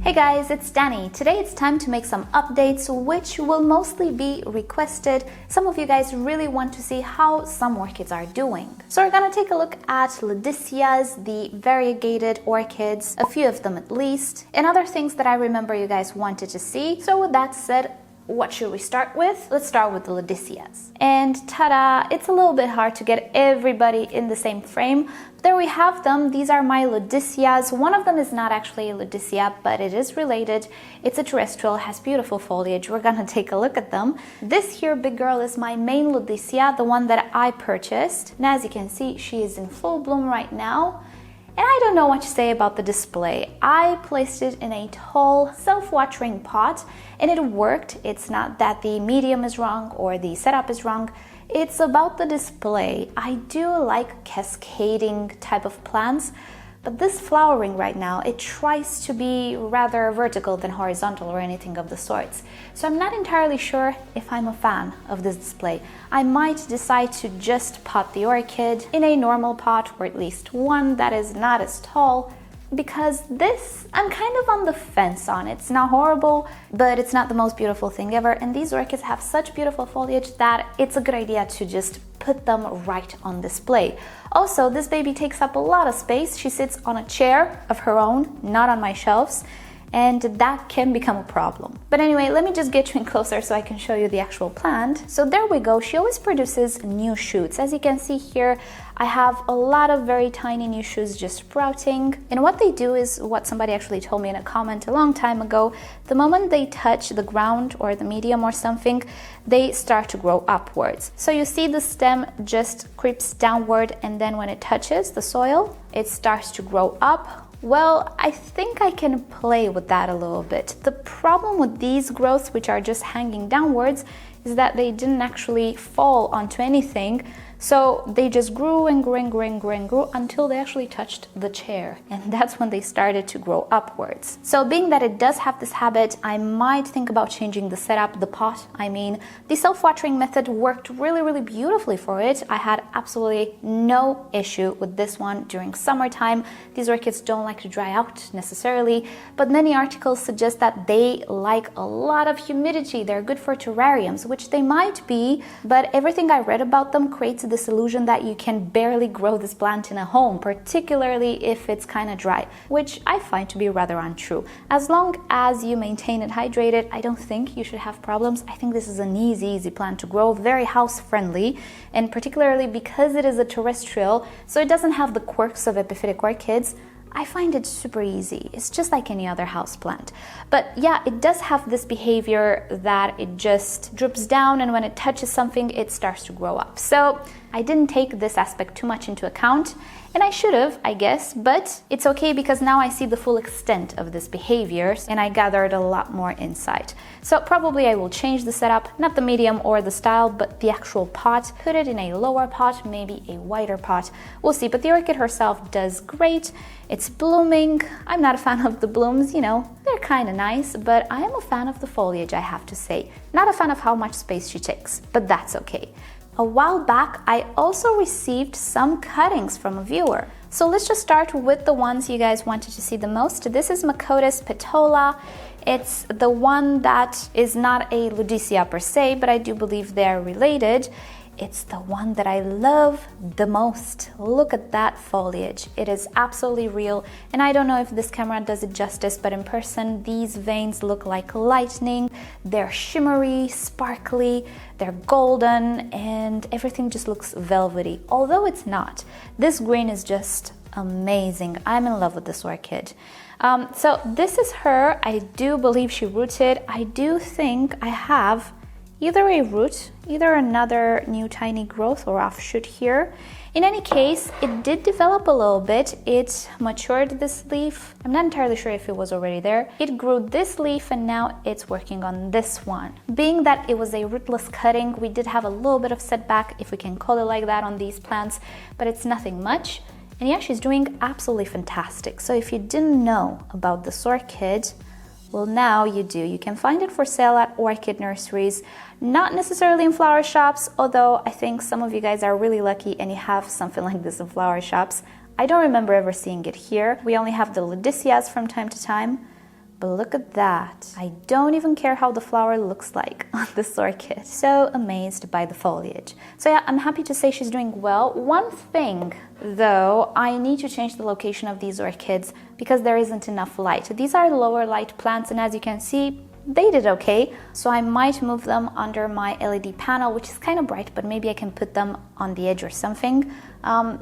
Hey guys, it's Danny. Today it's time to make some updates which will mostly be requested. Some of you guys really want to see how some orchids are doing. So we're gonna take a look at Ludisias, the variegated orchids, a few of them at least, and other things that I remember you guys wanted to see. So with that said, what should we start with? Let's start with the Ludisias. And ta-da! It's a little bit hard to get everybody in the same frame. There we have them. These are my Ludisias. One of them is not actually a Ludisia, but it is related. It's a terrestrial, has beautiful foliage. We're gonna take a look at them. This here big girl is my main Ludisia, the one that I purchased. And as you can see, she is in full bloom right now. And I don't know what to say about the display. I placed it in a tall, self-watering pot, and it worked. It's not that the medium is wrong or the setup is wrong. It's about the display. I do like cascading type of plants, but this flowering right now, it tries to be rather vertical than horizontal or anything of the sorts. So I'm not entirely sure if I'm a fan of this display. I might decide to just pot the orchid in a normal pot, or at least one that is not as tall, because this, I'm kind of on the fence on. It's not horrible, but it's not the most beautiful thing ever. And these orchids have such beautiful foliage that it's a good idea to just put them right on display. Also, this baby takes up a lot of space. She sits on a chair of her own, not on my shelves, and that can become a problem. But anyway, let me just get you in closer so I can show you the actual plant. So there we go. She always produces new shoots. As you can see here, I have a lot of very tiny new shoots just sprouting. And what they do is what somebody actually told me in a comment a long time ago. The moment they touch the ground or the medium or something, they start to grow upwards. So you see the stem just creeps downward, and then when it touches the soil, it starts to grow up. Well, I think I can play with that a little bit. The problem with these growths, which are just hanging downwards, is that they didn't actually fall onto anything. So they just grew and grew and grew and grew and grew until they actually touched the chair. And that's when they started to grow upwards. So being that it does have this habit, I might think about changing the setup, the pot, I mean. The self-watering method worked really, really beautifully for it. I had absolutely no issue with this one during summertime. These orchids don't like to dry out necessarily, but many articles suggest that they like a lot of humidity. They're good for terrariums, which they might be, but everything I read about them creates this illusion that you can barely grow this plant in a home, particularly if it's kind of dry, which I find to be rather untrue. As long as you maintain it hydrated, I don't think you should have problems. I think this is an easy plant to grow, very house friendly, and particularly because it is a terrestrial, so it doesn't have the quirks of epiphytic orchids. I find it super easy. It's just like any other houseplant. But yeah, it does have this behavior that it just drips down, and when it touches something, it starts to grow up. So I didn't take this aspect too much into account, and I should have, I guess, but it's okay because now I see the full extent of this behavior and I gathered a lot more insight. So probably I will change the setup, not the medium or the style, but the actual pot, put it in a lower pot, maybe a wider pot. We'll see, but the orchid herself does great. It's blooming. I'm not a fan of the blooms, you know, they're kind of nice, but I am a fan of the foliage, I have to say. Not a fan of how much space she takes, but that's okay. A while back, I also received some cuttings from a viewer. So let's just start with the ones you guys wanted to see the most. This is Petola. It's the one that is not a Ludisia per se, but I do believe they're related. It's the one that I love the most. Look at that foliage. It is absolutely real. And I don't know if this camera does it justice, but in person, these veins look like lightning. They're shimmery, sparkly, they're golden, and everything just looks velvety. Although it's not. This green is just amazing. I'm in love with this orchid. So this is her. I do believe she rooted. I do think I have either a root, either another new tiny growth or offshoot here. In any case, it did develop a little bit. It matured this leaf. I'm not entirely sure if it was already there. It grew this leaf and now it's working on this one. Being that it was a rootless cutting, we did have a little bit of setback, if we can call it like that, on these plants, but it's nothing much. And yeah, she's doing absolutely fantastic. So if you didn't know about this orchid, well, now you do. You can find it for sale at orchid nurseries, not necessarily in flower shops, although I think some of you guys are really lucky and you have something like this in flower shops. I don't remember ever seeing it here. We only have the Ludisias from time to time, But look at that. I don't even care how the flower looks like on this orchid. So amazed by the foliage. So yeah, I'm happy to say she's doing well. One thing though, I need to change the location of these orchids because there isn't enough light. These are lower light plants, and as you can see, they did okay. So I might move them under my LED panel, which is kind of bright, but maybe I can put them on the edge or something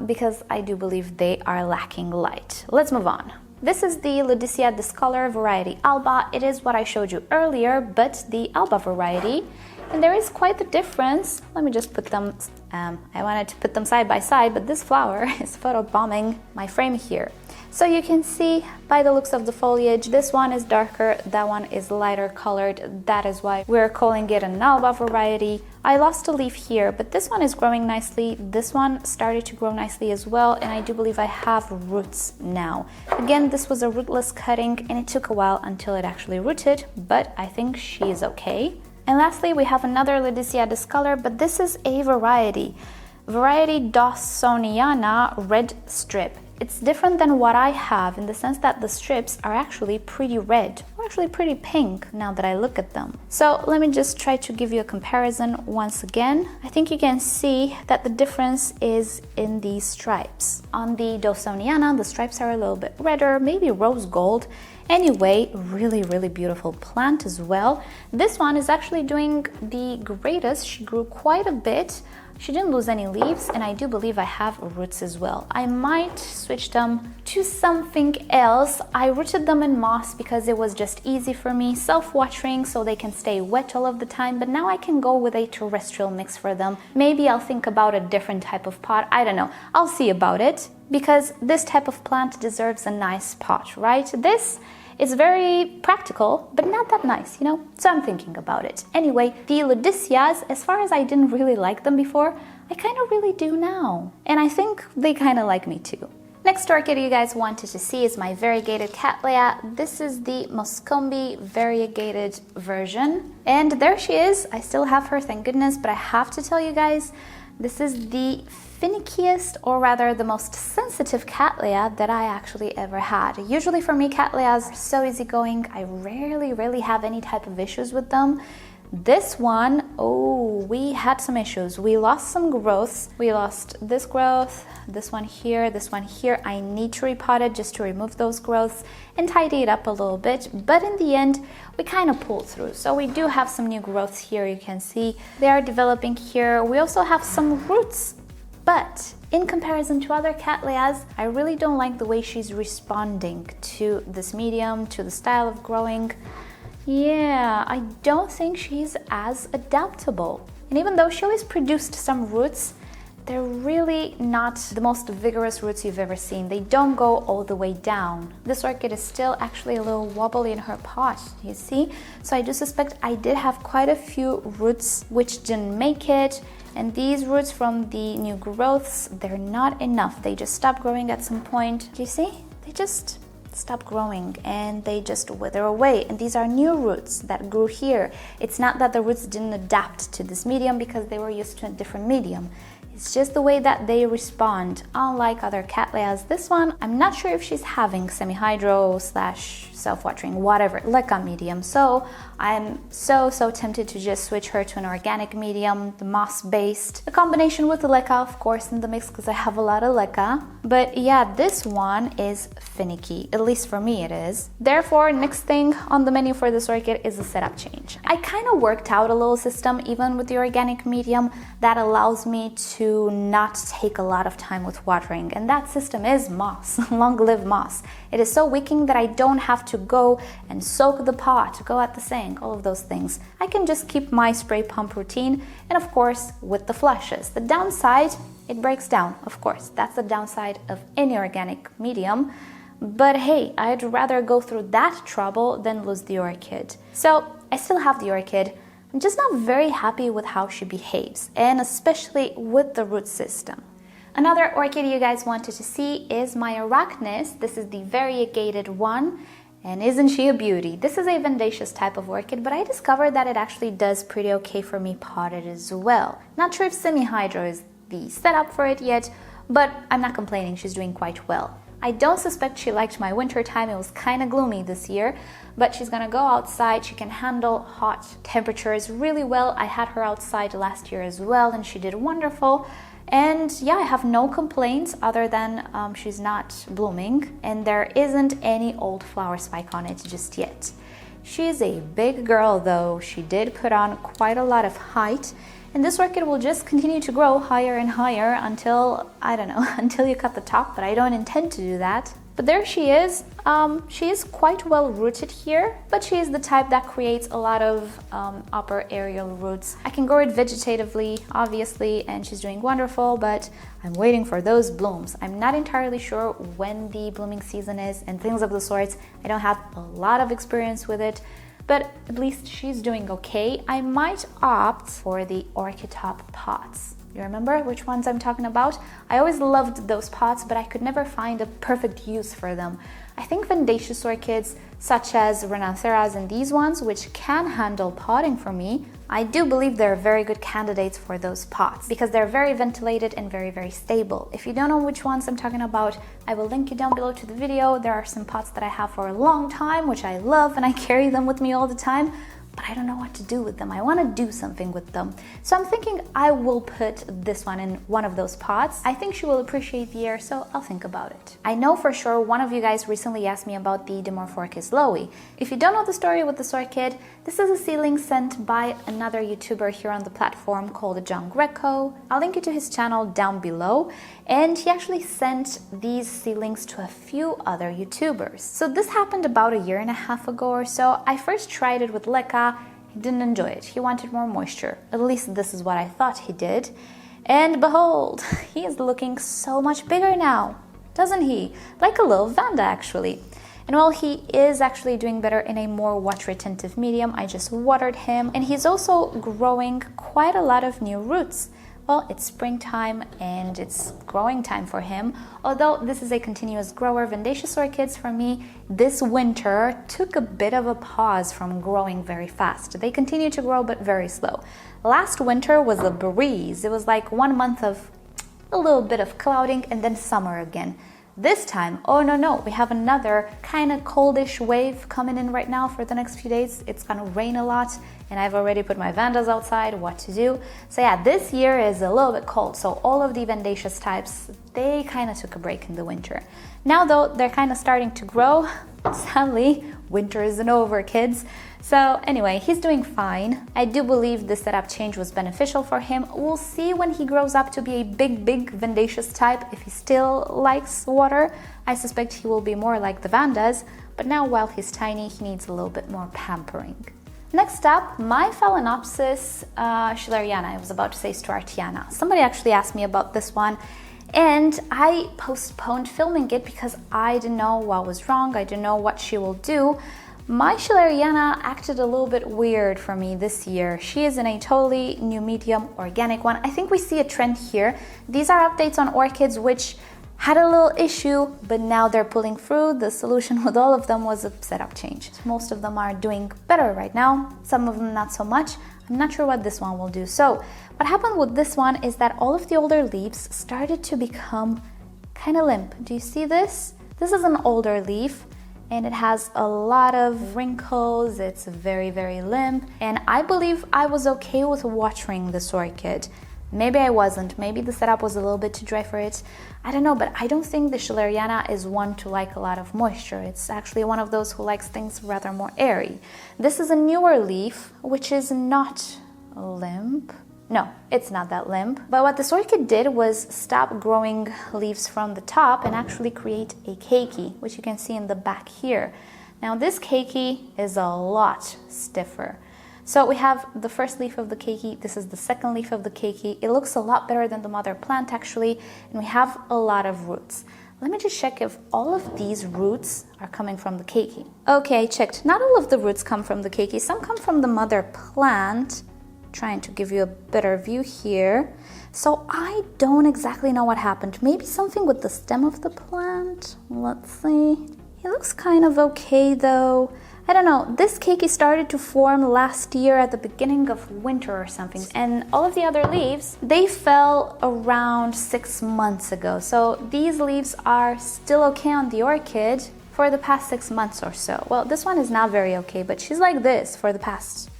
because I do believe they are lacking light. Let's move on. This is the Ludisia discolor variety Alba. It is what I showed you earlier, but the Alba variety. And there is quite the difference. Let me just put them, I wanted to put them side by side, but this flower is photobombing my frame here. So you can see by the looks of the foliage, this one is darker, that one is lighter colored. That is why we're calling it an Alba variety. I lost a leaf here, but this one is growing nicely. This one started to grow nicely as well, and I do believe I have roots now. Again, this was a rootless cutting, and it took a while until it actually rooted, but I think she is okay. And lastly, we have another Ludisia discolor, but this is a variety Dawsoniana red strip. It's different than what I have in the sense that the strips are actually pretty red, or actually pretty pink now that I look at them. So let me just try to give you a comparison once again. I think you can see that the difference is in the stripes. On the Dawsoniana, the stripes are a little bit redder, maybe rose gold. Anyway, really beautiful plant as well. This one is actually doing the greatest. She grew quite a bit. She didn't lose any leaves, and I do believe I have roots as well. I might switch them to something else. I rooted them in moss because it was just easy for me, self-watering, so they can stay wet all of the time, but now I can go with a terrestrial mix for them. Maybe I'll think about a different type of pot. I don't know. I'll see about it, because this type of plant deserves a nice pot, right? This is very practical, but not that nice, you know? So I'm thinking about it. Anyway, the Ludisias, as far as I didn't really like them before, I kind of really do now. And I think they kind of like me too. Next orchid you guys wanted to see is my Variegated Cattleya. This is the Moscombe variegated version. And there she is. I still have her, thank goodness, but I have to tell you guys, this is the finickiest, or rather the most sensitive Cattleya that I actually ever had. Usually for me, Cattleyas are so easygoing. I rarely have any type of issues with them. This one, oh, we had some issues. We lost some growths. We lost this growth, this one here. I need to repot it just to remove those growths and tidy it up a little bit. But in the end, we kind of pulled through. So we do have some new growths here. You can see they are developing here. We also have some roots. But in comparison to other Cattleyas, I really don't like the way she's responding to this medium, to the style of growing. Yeah, I don't think she's as adaptable. And even though she always produced some roots, they're really not the most vigorous roots you've ever seen. They don't go all the way down. This orchid is still actually a little wobbly in her pot, you see? So I do suspect I did have quite a few roots which didn't make it. And these roots from the new growths, they're not enough. They just stop growing at some point. Do you see? They just stop growing and they just wither away. And these are new roots that grew here. It's not that the roots didn't adapt to this medium because they were used to a different medium. It's just the way that they respond. Unlike other Cattleyas, this one, I'm not sure if she's having semi-hydro / self-watering, whatever, leca medium. So I'm so tempted to just switch her to an organic medium, the moss-based. A combination with the leca, of course, in the mix because I have a lot of leca. But yeah, this one is finicky, at least for me it is. Therefore, next thing on the menu for this orchid is a setup change. I kind of worked out a little system, even with the organic medium, that allows me to not take a lot of time with watering. And that system is moss, long-lived moss. It is so wicking that I don't have to go and soak the pot, go at the sink, all of those things. I can just keep my spray pump routine, and of course with the flushes. The downside, it breaks down, of course. That's the downside of any organic medium. But hey, I'd rather go through that trouble than lose the orchid. So I still have the orchid. I'm just not very happy with how she behaves, and especially with the root system. Another orchid you guys wanted to see is my Arachnis. This is the variegated one, and isn't she a beauty? This is a Vandaceous type of orchid, but I discovered that it actually does pretty okay for me potted as well. Not sure if semi-hydro is the setup for it yet, but I'm not complaining, she's doing quite well. I don't suspect she liked my winter time. It was kind of gloomy this year, but she's gonna go outside. She can handle hot temperatures really well. I had her outside last year as well, and she did wonderful. And yeah, I have no complaints other than she's not blooming, and there isn't any old flower spike on it just yet. She's a big girl though. She did put on quite a lot of height, and this orchid will just continue to grow higher and higher until, I don't know, until you cut the top, but I don't intend to do that. But there she is. She is quite well rooted here, but she is the type that creates a lot of upper aerial roots. I can grow it vegetatively, obviously, and she's doing wonderful, but I'm waiting for those blooms. I'm not entirely sure when the blooming season is and things of the sorts. I don't have a lot of experience with it, but at least she's doing okay. I might opt for the orchid top pots. You remember which ones I'm talking about? I always loved those pots, but I could never find a perfect use for them. I think Vandaceous orchids, such as Rhinantheras and these ones, which can handle potting for me, I do believe they're very good candidates for those pots because they're very ventilated and very, very stable. If you don't know which ones I'm talking about, I will link you down below to the video. There are some pots that I have for a long time, which I love, and I carry them with me all the time. But I don't know what to do with them. I want to do something with them. So I'm thinking I will put this one in one of those pots. I think she will appreciate the air, so I'll think about it. I know for sure one of you guys recently asked me about the Dimorphorchis lowi. If you don't know the story with this orchid, this is a seedling sent by another YouTuber here on the platform called John Greco. I'll link you to his channel down below. And he actually sent these seedlings to a few other YouTubers. So this happened about a year and a half ago or so. I first tried it with Leka. He didn't enjoy it. He wanted more moisture. At least this is what I thought he did. And behold, he is looking so much bigger now, doesn't he? Like a little Vanda, actually. And while he is actually doing better in a more water-retentive medium, I just watered him. And he's also growing quite a lot of new roots. Well, it's springtime and it's growing time for him. Although this is a continuous grower, Vandaceous orchids for me this winter took a bit of a pause from growing very fast. They continue to grow but very slow. Last winter was a breeze. It was like 1 month of a little bit of clouding and then summer again. This time, oh no, we have another kind of coldish wave coming in right now for the next few days. It's gonna rain a lot and I've already put my Vandas outside, what to do. So yeah, this year is a little bit cold. So all of the Vandaceous types, they kind of took a break in the winter. Now though, they're kind of starting to grow. Sadly, winter isn't over, kids. So anyway, he's doing fine. I do believe the setup change was beneficial for him. We'll see when he grows up to be a big Vandaceous type if he still likes water. I suspect he will be more like the Vandas, but now while he's tiny, he needs a little bit more pampering. Next up, my Phalaenopsis schilleriana. I was about to say Stuartiana. Somebody actually asked me about this one, and I postponed filming it because I didn't know what was wrong. I didn't know what she will do. My schilleriana acted a little bit weird for me this year. She is in a totally new medium, organic one. I think we see a trend here. These are updates on orchids which had a little issue, but now they're pulling through. The solution with all of them was a setup change. Most of them are doing better right now, some of them not so much. I'm not sure what this one will do. So what happened with this one is that all of the older leaves started to become kind of limp. Do you see this? This is an older leaf and it has a lot of wrinkles. It's very, very limp. And I believe I was okay with watering this orchid. Maybe I wasn't. Maybe the setup was a little bit too dry for it. I don't know, but I don't think the schilleriana is one to like a lot of moisture. It's actually one of those who likes things rather more airy. This is a newer leaf, which is not limp. No, it's not that limp. But what this orchid did was stop growing leaves from the top and actually create a keiki, which you can see in the back here. Now this keiki is a lot stiffer. So we have the first leaf of the keiki, this is the second leaf of the keiki. It looks a lot better than the mother plant actually, and we have a lot of roots. Let me just check if all of these roots are coming from the keiki. Okay, I checked. Not all of the roots come from the keiki, some come from the mother plant. Trying to give you a better view here. So I don't exactly know what happened. Maybe something with the stem of the plant. Let's see. It looks kind of okay though. I don't know, this keiki started to form last year at the beginning of winter or something, and all of the other leaves, they fell around 6 months ago. So these leaves are still okay on the orchid for the past 6 months or so. Well, this one is not very okay, but she's like this for the past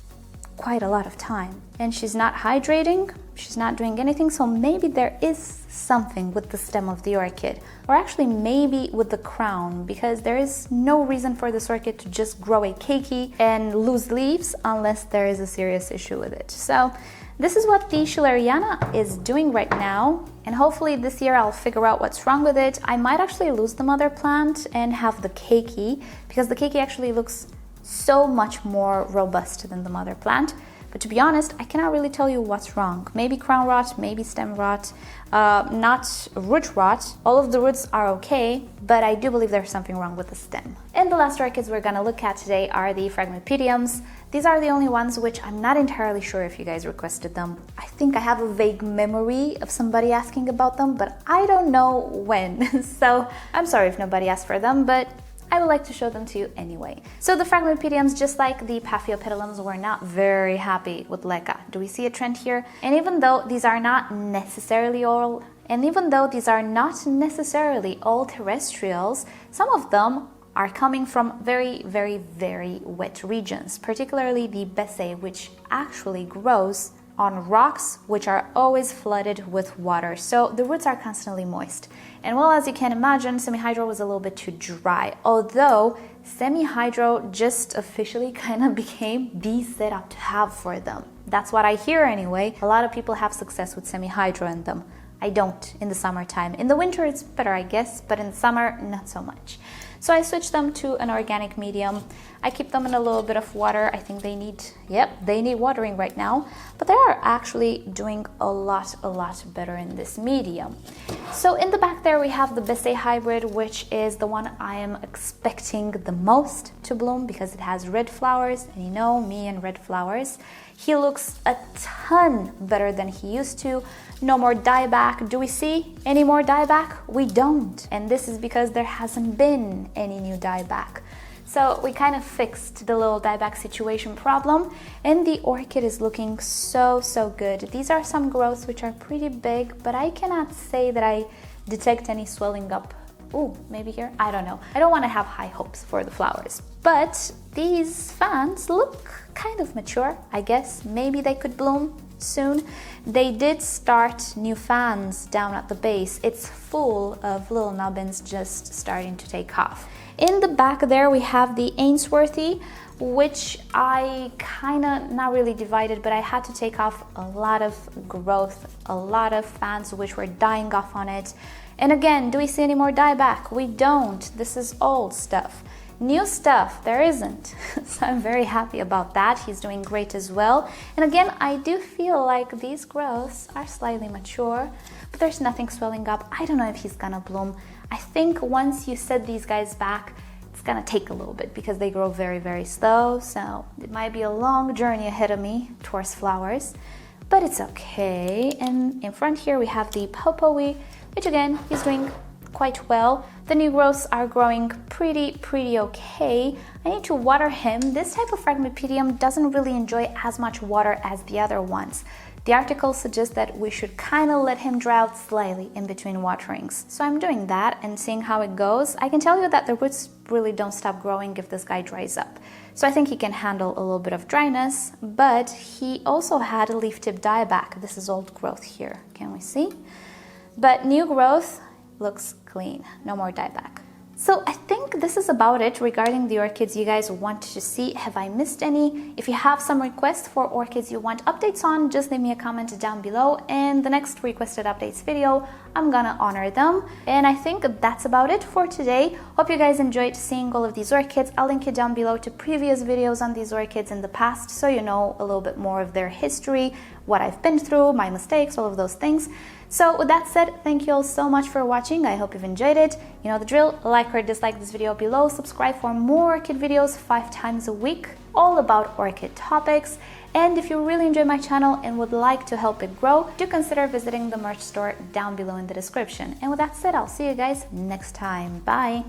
quite a lot of time. And she's not hydrating, she's not doing anything, so maybe there is something with the stem of the orchid, or actually maybe with the crown, because there is no reason for this orchid to just grow a keiki and lose leaves unless there is a serious issue with it. So this is what the schilleriana is doing right now, and hopefully this year I'll figure out what's wrong with it. I might actually lose the mother plant and have the keiki, because the keiki actually looks so much more robust than the mother plant. But to be honest, I cannot really tell you what's wrong. Maybe crown rot, maybe stem rot, not root rot. All of the roots are okay, but I do believe there's something wrong with the stem. And the last orchids we're gonna look at today are the Phragmipediums. These are the only ones which I'm not entirely sure if you guys requested them. I think I have a vague memory of somebody asking about them, but I don't know when. So I'm sorry if nobody asked for them, but I would like to show them to you anyway. So the Phragmipediums, just like the Paphiopedilums, were not very happy with leca. Do we see a trend here? And even though these are not necessarily all terrestrials, some of them are coming from very, very, very wet regions, particularly the Bessae, which actually grows on rocks which are always flooded with water, so the roots are constantly moist. And well, as you can imagine, semi-hydro was a little bit too dry, although semi-hydro just officially kind of became the setup to have for them. That's what I hear anyway. A lot of people have success with semi-hydro in them. I don't in the summertime. In the winter it's better, I guess, but in the summer not so much. So I switched them to an organic medium. I keep them in a little bit of water. I think they need watering right now, but they are actually doing a lot better in this medium. So in the back there we have the Bessae hybrid, which is the one I am expecting the most to bloom because it has red flowers, and you know me and red flowers. He looks a ton better than he used to. No more dieback. Do we see any more dieback? We don't. And this is because there hasn't been any new dieback. So we kind of fixed the little dieback situation problem, and the orchid is looking so good. These are some growths which are pretty big, but I cannot say that I detect any swelling up. Ooh, maybe here? I don't know. I don't want to have high hopes for the flowers. But these fans look kind of mature, I guess. Maybe they could bloom soon. They did start new fans down at the base. It's full of little nubbins just starting to take off. In the back there we have the Ainsworthy, which I kinda not really divided, but I had to take off a lot of growth, a lot of fans which were dying off on it. And again, do we see any more dieback? We don't. This is old stuff. New stuff, there isn't. So I'm very happy about that. He's doing great as well. And again, I do feel like these growths are slightly mature, but there's nothing swelling up. I don't know if he's gonna bloom. I think once you set these guys back, it's gonna take a little bit because they grow very slow. So it might be a long journey ahead of me towards flowers, but it's okay. And in front here we have the Popoe, which again, he's doing quite well. The new growths are growing pretty okay. I need to water him. This type of Phragmipedium doesn't really enjoy as much water as the other ones. The article suggests that we should kind of let him dry out slightly in between waterings. So I'm doing that and seeing how it goes. I can tell you that the roots really don't stop growing if this guy dries up. So I think he can handle a little bit of dryness, but he also had a leaf tip dieback. This is old growth here, can we see? But new growth looks clean, no more dieback. So I think this is about it regarding the orchids you guys want to see. Have I missed any? If you have some requests for orchids you want updates on, just leave me a comment down below, and the next requested updates video, I'm gonna honor them. And I think that's about it for today. Hope you guys enjoyed seeing all of these orchids. I'll link you down below to previous videos on these orchids in the past, so you know a little bit more of their history, what I've been through, my mistakes, all of those things. So with that said, thank you all so much for watching. I hope you've enjoyed it. You know the drill, like or dislike this video below, subscribe for more orchid videos 5 times a week, all about orchid topics. And if you really enjoy my channel and would like to help it grow, do consider visiting the merch store down below in the description. And with that said, I'll see you guys next time. Bye!